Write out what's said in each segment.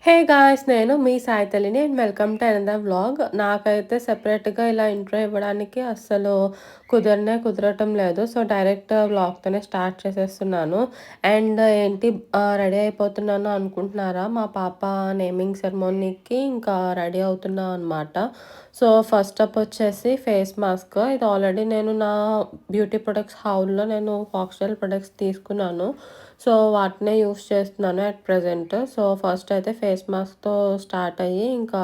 Hey guys! నేను మీ సాయి తల్లిని and welcome to another vlog. నాకైతే సెపరేట్‌గా ఇలా ఇంట్రో ఇవ్వడానికి అస్సలు కుదరటం లేదు. సో, డైరెక్ట్ వ్లాగ్‌తోనే స్టార్ట్ చేసేస్తున్నాను. అండ్ ఏంటి రెడీ అయిపోతున్నాను అనుకుంటున్నారా? మా పాప నేమింగ్ సెరమోనీకి ఇంకా రెడీ అవుతున్నా అనమాట. సో, ఫస్ట్ స్టెప్ వచ్చేసి ఫేస్ మాస్క్. ఇది ఆల్రెడీ నేను నా బ్యూటీ ప్రొడక్ట్స్ హౌల్‌లో నేను ఫాక్స్‌టైల్ ప్రొడక్ట్స్ తీసుకున్నాను. సో, వాటినే యూజ్ చేస్తున్నాను అట్ ప్రెజెంట్. సో, ఫస్ట్ అయితే ఫేస్ మాస్క్‌తో స్టార్ట్ అయ్యి ఇంకా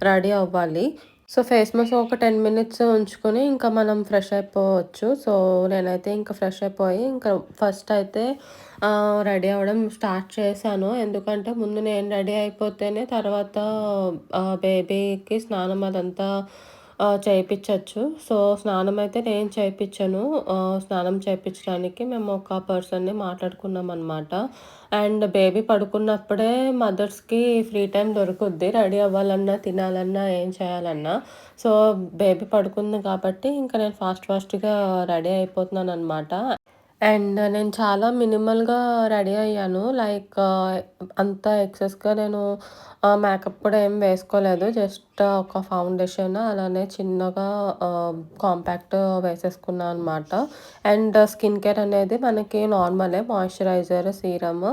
రెడీ అవ్వాలి. సో, ఫేస్ మాస్క్ ఒక 10 మినిట్స్ ఉంచుకొని ఇంకా మనం ఫ్రెష్ అయిపోవచ్చు. సో, నేనైతే ఇంకా ఫ్రెష్ అయిపోయి ఇంకా ఫస్ట్ అయితే రెడీ అవ్వడం స్టార్ట్ చేశాను. ఎందుకంటే ముందు నేను రెడీ అయిపోతేనే తర్వాత బేబీకి స్నానం అదంతా చేపిచ్చొచ్చు. సో, స్నానం అయితే నేను చేపిచ్చను. స్నానం చేపిచ్చడానికి మేము ఒక పర్సన్‌ని మాట్లాడుకున్నామనమాట. అండ్ బేబీ పడుకున్నప్పుడే మదర్స్‌కి ఫ్రీ టైమ్ దొరుకుద్ది. రెడీ అవ్వాలన్నా, తినాలన్నా, ఏం చేయాలన్నా. సో, బేబీ పడుకుంది కాబట్టి ఇంకా నేను ఫాస్ట్‌గా రెడీ అయిపోతున్నాననమాట. అండ్ నేను చాలా మినిమల్‌గా రెడీ అయ్యాను. లైక్ అంత ఎక్సెస్‌గా నేను మేకప్ కూడా ఏం వేసుకోలేదు. జస్ట్ ఒక ఫౌండేషన్ అలానే చిన్నగా కాంపాక్ట్ వేసేసుకున్నా అనమాట. అండ్ స్కిన్ కేర్ అనేది మనకి నార్మలే మాయిశ్చరైజర్, సీరమ్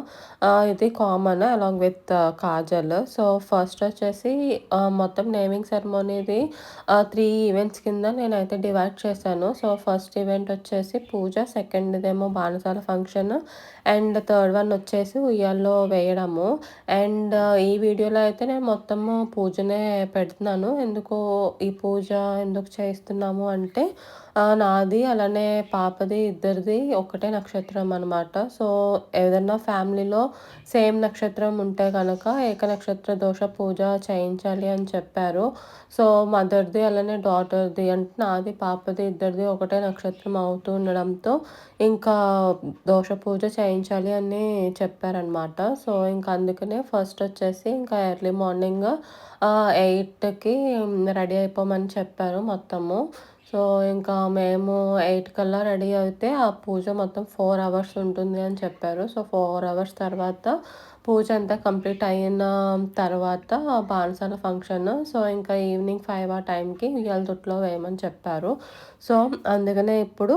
ఇది common along with Kajal. So, first వచ్చేసి మొత్తం నేమింగ్ సెరమోనీది 3 ఈవెంట్స్ కింద నేనైతే డివైడ్ చేశాను. సో, ఫస్ట్ ఈవెంట్ వచ్చేసి పూజ, సెకండ్‌దేమో బాణసాల ఫంక్షన్ అండ్ థర్డ్ వన్ వచ్చేసి ఉయ్యాల్లో వేయడము. అండ్ ఈ వీడియోలో అయితే నేను మొత్తము పూజనే పెడుతున్నాను. ఈ పూజ ఎందుకు చేస్తున్నాము అంటే నాది అలానే పాపది ఇద్దరిది ఒకటే నక్షత్రం అనమాట. సో, ఏదన్నా ఫ్యామిలీలో సేమ్ నక్షత్రం ఉంటే గనక ఏకనక్షత్ర దోష పూజ చేయించాలి అని చెప్పారు. సో, మదర్‌ది అలానే డాటర్‌ది అంటే నాది, పాపది ఇద్దరిది ఒకటే నక్షత్రం అవుతూ ఉండడంతో ఇంకా దోష పూజ చేయించాలి అని చెప్పారనమాట. సో, ఇంక అందుకనే ఫస్ట్ వచ్చేసి ఇంకా ఎర్లీ మార్నింగ్ 8కి రెడీ అయిపోమని చెప్పారు మొత్తము. సో, ఇంకా మేము 8 కల్లా రెడీ అయితే ఆ పూజ మొత్తం 4 అవర్స్ ఉంటుంది అని చెప్పారు. సో, 4 అవర్స్ తర్వాత పూజ అంతా కంప్లీట్ అయిన తర్వాత బాణసాల ఫంక్షన్. సో, ఇంకా ఈవినింగ్ 5 ఆ టైంకి ఉయ్యాల తొట్టెలో వేయమని చెప్పారు. సో, అందుకనే ఇప్పుడు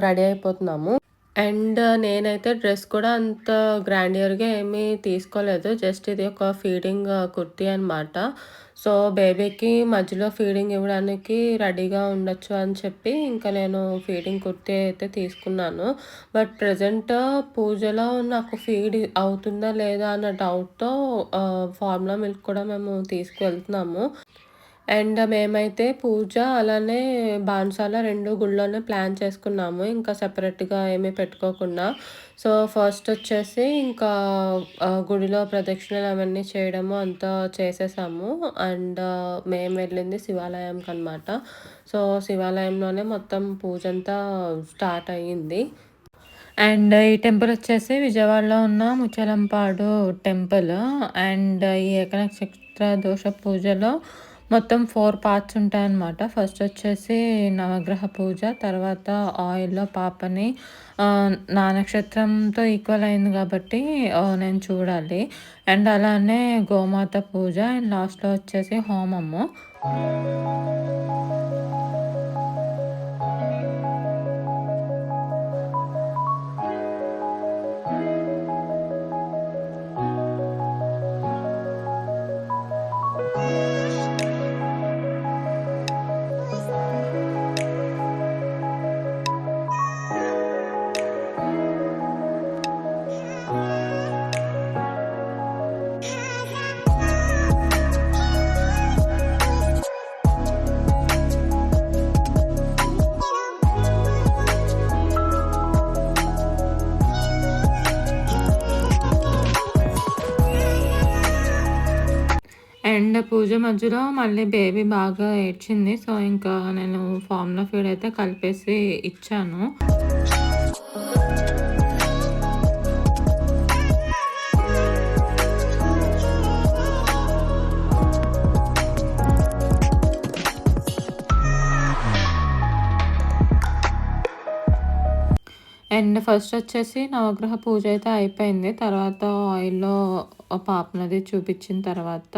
రెడీ అయిపోతున్నాము. అండ్ నేనైతే డ్రెస్ కూడా అంత గ్రాండియర్‌గా ఏమీ తీసుకోలేదు. జస్ట్ ఇది ఒక ఫీడింగ్ కుర్తీ అనమాట. సో, బేబీకి మధ్యలో ఫీడింగ్ ఇవ్వడానికి రెడీగా ఉండొచ్చు అని చెప్పి ఇంకా నేను ఫీడింగ్ కుర్తీ అయితే తీసుకున్నాను. బట్ ప్రెజెంట్ పూజలో నాకు ఫీడ్ అవుతుందా లేదా అన్న డౌట్‌తో ఫార్ములా మిల్క్ కూడా మేము తీసుకువెళ్తున్నాము. అండ్ మేమైతే పూజ అలానే బాన్సాల 2 గుడిలోనే ప్లాన్ చేసుకున్నాము. ఇంకా సెపరేట్‌గా ఏమీ పెట్టుకోకుండా. సో, ఫస్ట్ వచ్చేసి ఇంకా గుడిలో ప్రదక్షిణలు అవన్నీ చేయడము అంతా చేసేసాము. అండ్ మేము వెళ్ళింది శివాలయంకనమాట. సో, శివాలయంలోనే మొత్తం పూజంతా స్టార్ట్ అయ్యింది. అండ్ ఈ టెంపుల్ వచ్చేసి విజయవాడలో ఉన్న ముత్యాలంపాడు టెంపుల్. అండ్ ఈ ఏకనక్షత్ర దోష పూజలో మొత్తం 4 పార్ట్స్ ఉంటాయన్నమాట. ఫస్ట్ వచ్చేసి నవగ్రహ పూజ, తర్వాత ఆయిల్‌లో పాపని నా నక్షత్రంతో ఈక్వల్ అయింది కాబట్టి నేను చూడాలి. అండ్ అలానే గోమాత పూజ అండ్ లాస్ట్‌లో వచ్చేసి హోమము. అండ్ పూజ మధ్యలో మళ్ళీ బేబీ బాగా ఏడ్చింది. సో, ఇంకా నేను ఫార్ములా ఫీడ్ అయితే కలిపేసి ఇచ్చాను. అండ్ ఫస్ట్ వచ్చేసి నవగ్రహ పూజ అయితే అయిపోయింది. తర్వాత ఆయిల్‌లో పాపనది చూపించిన తర్వాత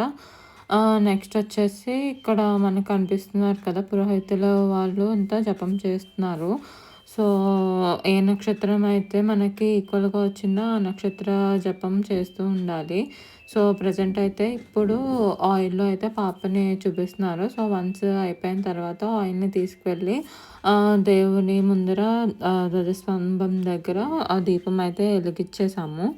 నెక్స్ట్ వచ్చేసి ఇక్కడ మనకు కనిపిస్తున్నారు కదా! పురోహితులు వాళ్ళు అంతా జపం చేస్తున్నారు. సో, ఏ నక్షత్రం అయితే మనకి ఈక్వల్‌గా వచ్చిందో ఆ నక్షత్ర జపం చేస్తూ ఉండాలి. సో, ప్రెజెంట్ అయితే ఇప్పుడు ఆయిల్‌లో అయితే పాపని చూపిస్తున్నారు. సో, వన్స్ అయిపోయిన తర్వాత ఆయిల్‌ని తీసుకువెళ్ళి దేవుని ముందర ధ్వజస్తంభం దగ్గర ఆ దీపం అయితే వెలిగిచ్చేసాము.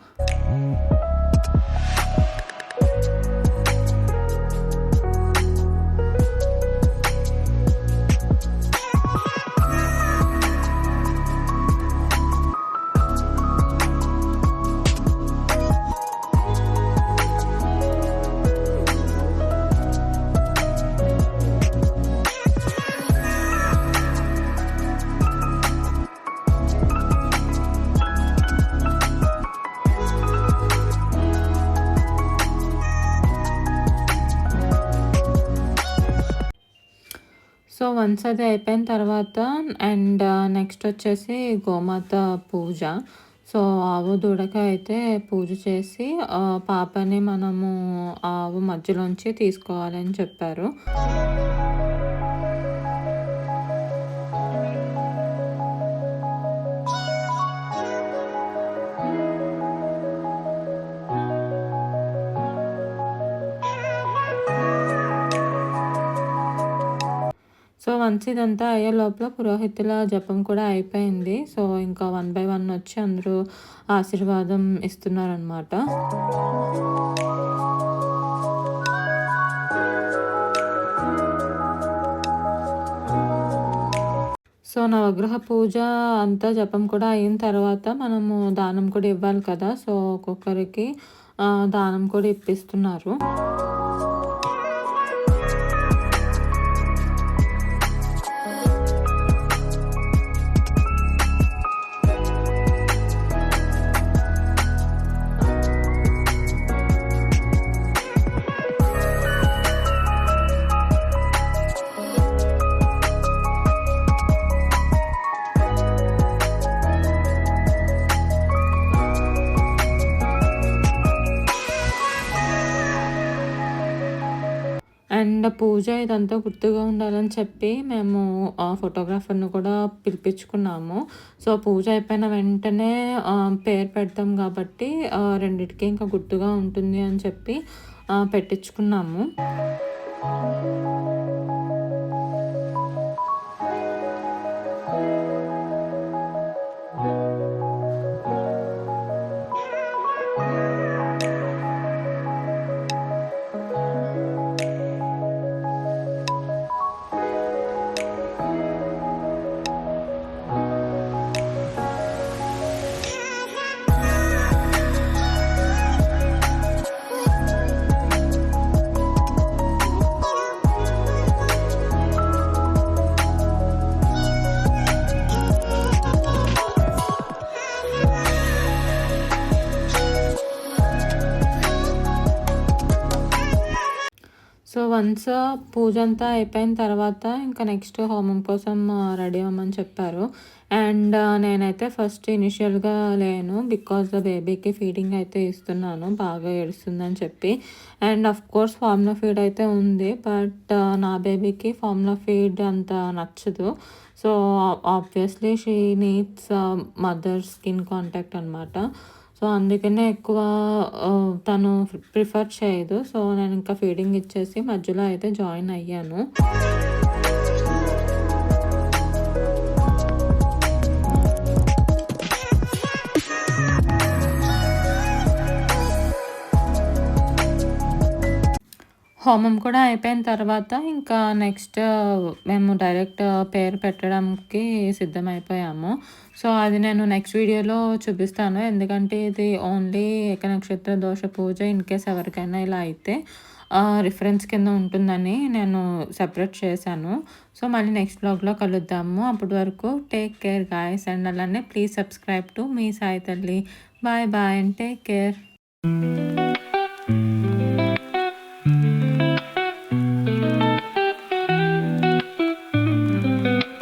సో, వన్స్ అది అయిపోయిన తర్వాత అండ్ నెక్స్ట్ వచ్చేసి గోమాత పూజ. సో, ఆవు దూడకి అయితే పూజ చేసి పాపని మనము ఆవు మధ్యలోంచి తీసుకోవాలని చెప్పారు. సో, వన్స్ ఇదంతా అయ్యే లోపల పురోహితుల జపం కూడా అయిపోయింది. సో, ఇంకా 1 బై 1 వచ్చి అందరూ ఆశీర్వాదం ఇస్తున్నారనమాట. సో, నవగ్రహ పూజ అంతా జపం కూడా అయిన తర్వాత మనము దానం కూడా ఇవ్వాలి కదా! సో, ఒక్కొక్కరికి దానం కూడా ఇప్పిస్తున్నారు. అండ్ పూజ ఇదంతా గుర్తుగా ఉండాలని చెప్పి మేము ఫోటోగ్రాఫర్‌ని కూడా పిలిపించుకున్నాము. సో, పూజ అయిపోయిన వెంటనే పేరు పెడతాం కాబట్టి రెండిటికి ఇంకా గుర్తుగా ఉంటుంది అని చెప్పి పెట్టించుకున్నాము. సో, వన్స్ పూజంతా అయిపోయిన తర్వాత ఇంకా నెక్స్ట్ హోమం కోసం రెడీ అవ్వమని చెప్పారు. అండ్ నేనైతే ఫస్ట్ ఇనిషియల్‌గా లేను. బికాజ్ బేబీకి ఫీడింగ్ అయితే ఇస్తున్నాను. బాగా ఏడుస్తుందని చెప్పి. అండ్ ఆఫ్‌కోర్స్ ఫార్ములా ఫీడ్ అయితే ఉంది. బట్ నా బేబీకి ఫార్ములా ఫీడ్ అంత నచ్చదు. So, obviously she needs mother skin contact అనమాట. సో, అందుకనే ఎక్కువ తను ప్రిఫర్ చేయదు. సో, నేను ఇంకా ఫీడింగ్ ఇచ్చేసి మధ్యలో అయితే జాయిన్ అయ్యాను. హోమం కూడా అయిపోయిన తర్వాత ఇంకా నెక్స్ట్ మేము డైరెక్ట్ పేరు పెట్టడానికి సిద్ధమైపోయాము. సో, అది నేను నెక్స్ట్ వీడియోలో చూపిస్తాను. ఎందుకంటే ఇది ఓన్లీ ఏకనక్షత్ర దోష పూజ ఇన్‌కేస్ ఎవరికైనా ఇలా అయితే రిఫరెన్స్ కింద ఉంటుందని నేను సెపరేట్ చేశాను. సో, మళ్ళీ నెక్స్ట్ వ్లాగ్‌లో కలుద్దాము. అప్పటి వరకు టేక్ కేర్ గాయ్స్ అండ్ అలానే ప్లీజ్ సబ్స్క్రైబ్ టు మీ సాయి తల్లి. Bye bye and take care.